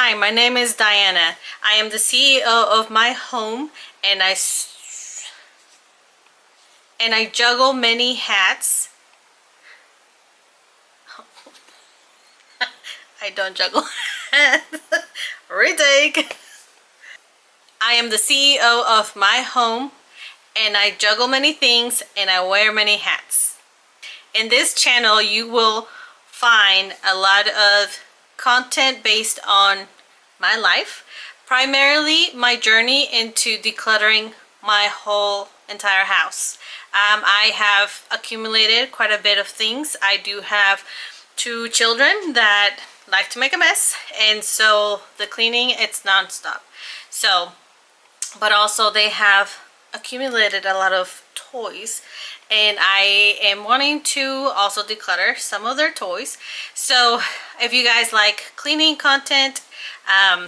Hi, my name is Diana. I am the CEO of my home, and I juggle many hats. I don't juggle hats. Retake. I am the CEO of my home, and I juggle many things, and I wear many hats. In this channel, you will find a lot of content based on my life, primarily my journey into decluttering my whole entire house. I have accumulated quite a bit of things. I do have 2 children that like to make a mess, and so the cleaning, it's non-stop. So, but also they have accumulated a lot of toys, and I am wanting to also declutter some of their toys. So if you guys like cleaning content,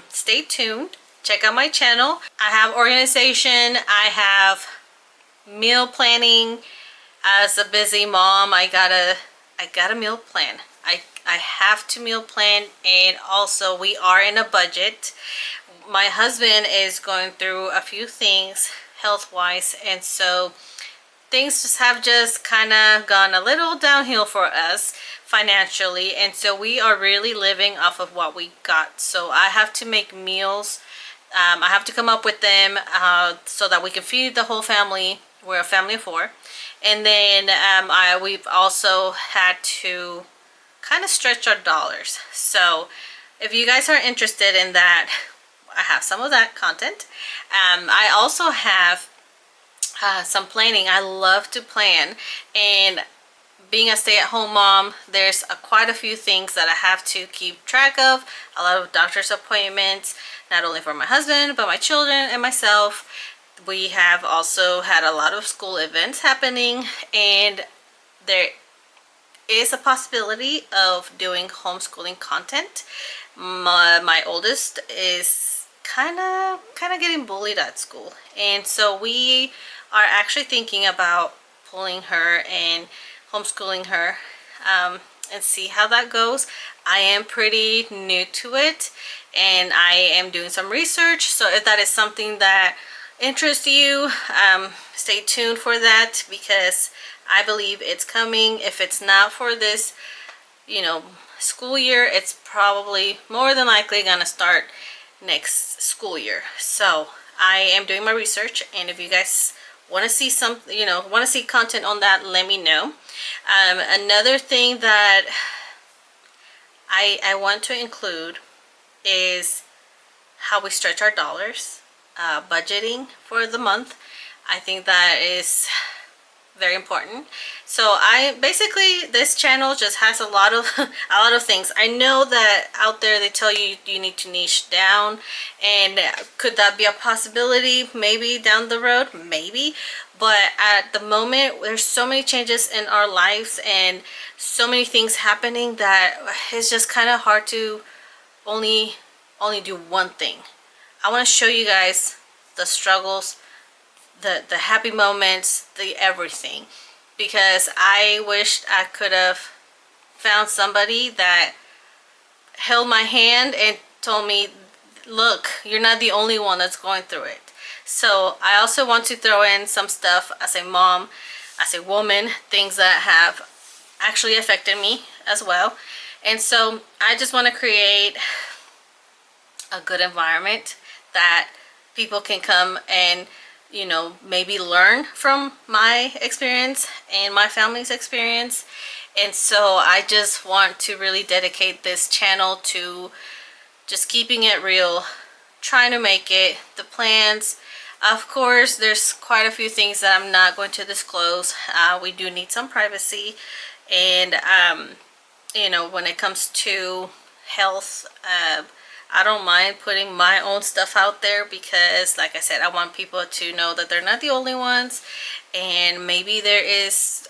stay tuned. Check out my channel. I have organization, I have meal planning. As a busy mom, I gotta meal plan. I have to meal plan, and also we are in a budget. My husband is going through a few things health-wise, and so things just kind of gone a little downhill for us financially, and so we are really living off of what we got. So I have to make meals. I have to come up with them so that we can feed the whole family. We're a family of 4. And then we've also had to kind of stretch our dollars. So if you guys are interested in that, I have some of that content. I also have some planning. I love to plan, and being a stay-at-home mom, there's quite a few things that I have to keep track of. A lot of doctor's appointments, not only for my husband but my children and myself. We have also had a lot of school events happening, and there is a possibility of doing homeschooling content. My oldest is kind of getting bullied at school, and so we are actually thinking about pulling her and homeschooling her, and see how that goes. I am pretty new to it, and I am doing some research. So if that is something that interests you, stay tuned for that, because I believe it's coming. If it's not for this, school year, it's probably more than likely gonna start next school year. So I am doing my research, and if you guys want to see want to see content on that, let me know. Another thing that I want to include is how we stretch our dollars, budgeting for the month. I think that is very important. So this channel just has a lot of things. I know that out there they tell you you need to niche down, and could that be a possibility maybe down the road? Maybe. But at the moment, there's so many changes in our lives and so many things happening that it's just kind of hard to only do one thing. I want to show you guys the struggles, the happy moments, the everything, because I wished I could have found somebody that held my hand and told me, look, you're not the only one that's going through it. So I also want to throw in some stuff as a mom, as a woman, things that have actually affected me as well. And so I just want to create a good environment that people can come and maybe learn from my experience and my family's experience. And so I just want to really dedicate this channel to just keeping it real, trying to make it the plans. Of course, there's quite a few things that I'm not going to disclose. We do need some privacy, and when it comes to health, I don't mind putting my own stuff out there, because like I said, I want people to know that they're not the only ones, and maybe there is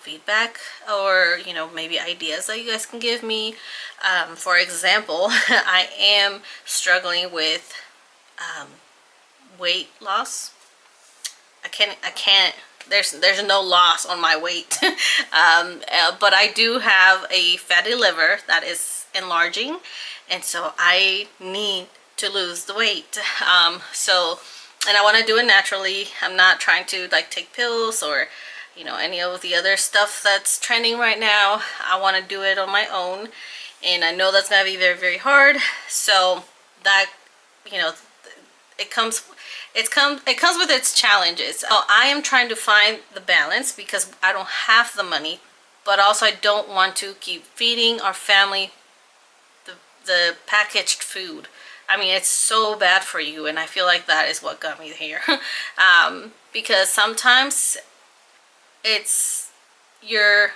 feedback, or maybe ideas that you guys can give me. For example, I am struggling with weight loss. I can't there's no loss on my weight. But I do have a fatty liver that is enlarging, and so I need to lose the weight. And I want to do it naturally. I'm not trying to like take pills or any of the other stuff that's trending right now. I want to do it on my own, and I know that's gonna be very, very hard. So that you know it comes with its challenges. So I am trying to find the balance because I don't have the money, but also I don't want to keep feeding our family the packaged food. I mean, it's so bad for you, and I feel like that is what got me here. Because sometimes it's your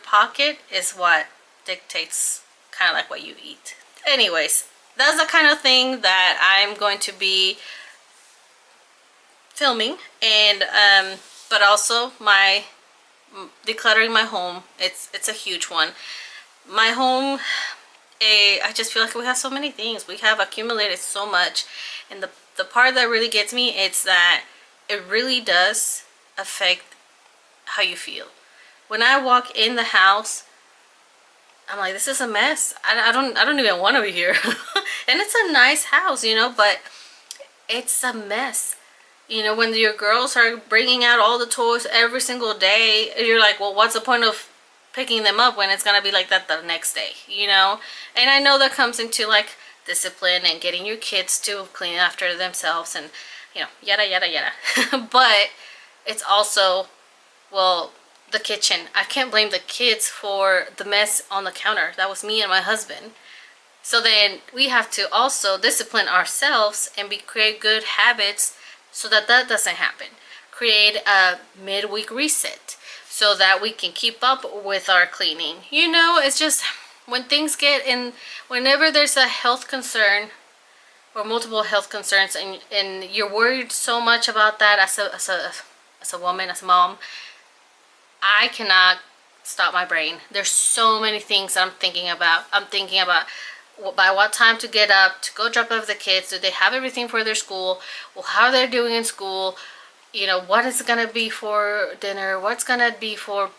pocket is what dictates kind of like what you eat. Anyways, that's the kind of thing that I'm going to be filming, and but also my decluttering my home. It's a huge one. My home, I just feel like we have so many things. We have accumulated so much, and the part that really gets me is that it really does affect how you feel. When I walk in the house, I'm like, this is a mess. I don't even want to be here. And it's a nice house, but it's a mess. When your girls are bringing out all the toys every single day, you're like, well, what's the point of picking them up when it's gonna be like that the next day? And I know that comes into like discipline and getting your kids to clean after themselves and yada yada yada. But it's also, well, the kitchen. I can't blame the kids for the mess on the counter. That was me and my husband. So then we have to also discipline ourselves and create good habits so that doesn't happen. Create a midweek reset so that we can keep up with our cleaning. It's just when things get in, whenever there's a health concern or multiple health concerns, and you're worried so much about that as a woman, as a mom, I cannot stop my brain. There's so many things I'm thinking about. I'm thinking about by what time to get up, to go drop off the kids. Do they have everything for their school? Well, how they're doing in school? What is going to be for dinner? What's going to be for,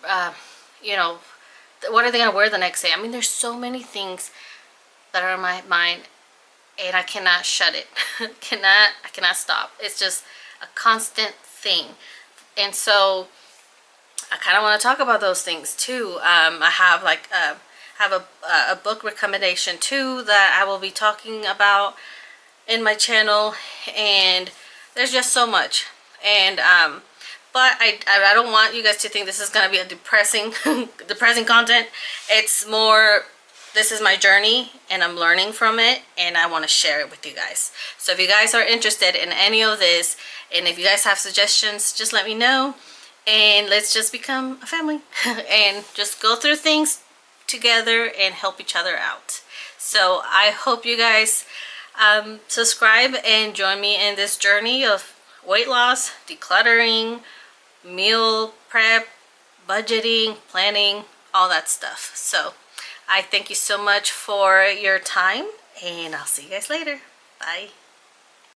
what are they going to wear the next day? I mean, there's so many things that are in my mind, and I cannot shut it. I cannot stop. It's just a constant thing. And so I kind of want to talk about those things too. I have like a book recommendation too that I will be talking about in my channel, and there's just so much. And but I don't want you guys to think this is gonna be a depressing content. It's more, this is my journey and I'm learning from it, and I want to share it with you guys. So if you guys are interested in any of this, and if you guys have suggestions, just let me know, and let's just become a family and just go through things together and help each other out. So I hope you guys subscribe and join me in this journey of weight loss, decluttering, meal prep, budgeting, planning, all that stuff. So I thank you so much for your time, and I'll see you guys later. Bye.